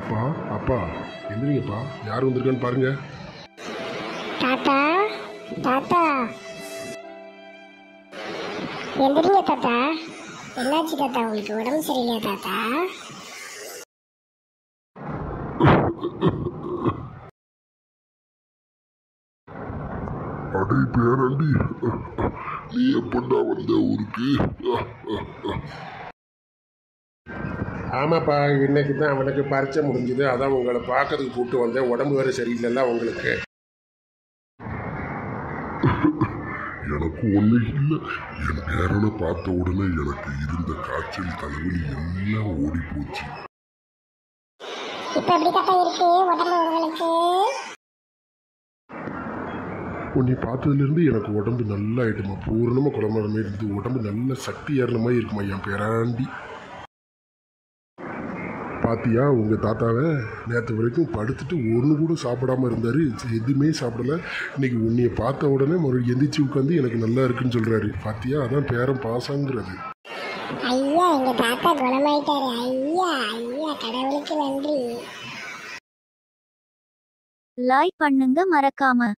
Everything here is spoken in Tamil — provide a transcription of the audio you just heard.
அப்பா அப்பா எந்திரிங்கப்பா, யார் வந்திருக்கான்னு பாருங்க. தாத்தா தாத்தா எந்திரிங்க தாத்தா. என்னாச்சு தாத்தா, உங்களுக்கு உடம்பு சரியில்லையா தாத்தா? அடே பேரண்டி, நீ எப்படா வந்த ஊருக்கு? ஆமாப்பா, இன்னைக்கு தான் அவனுக்கு பரீட்சை முடிஞ்சுது. அதான் உங்களை பார்க்கறதுக்கு கூப்பிட்டு வந்தேன். உடம்பு வேறு சரியில்லைல்ல உங்களுக்கு. எனக்கு ஒண்ணு இல்லை. என் பேரனை பார்த்த உடனே எனக்கு இருந்த காய்ச்சல் தலைவலி எல்லாம் ஓடி போச்சு. இப்ப எப்படி தாத்தா இருக்கு உடம்பு உங்களுக்கு? உன்னை பார்த்ததுலேருந்து எனக்கு உடம்பு நல்லா ஆயிட்டுமா, பூரணமாக குழம்புற மாதிரி இருந்து உடம்பு நல்ல சக்தி ஏறின மாதிரி இருக்குமா என் பேராண்டி. பாத்தியா உங்கள் தாத்தாவை நேற்று வரைக்கும் படுத்துட்டு ஒன்று கூட சாப்பிடாம இருந்தார், எதுவுமே சாப்பிடல. இன்னைக்கு உன்னைய பார்த்த உடனே மறுபடியும் எந்திரிச்சு உட்காந்து எனக்கு நல்லா இருக்குன்னு சொல்கிறாரு. பாத்தியா, அதான் பேரன் பாசங்கிறது. ஐயா, எங்க தாத்தா குணமாயிட்டாரு. ஐயா ஐயா, கடவுளுக்கு நன்றி. லைக் பண்ணுங்க மறக்காம.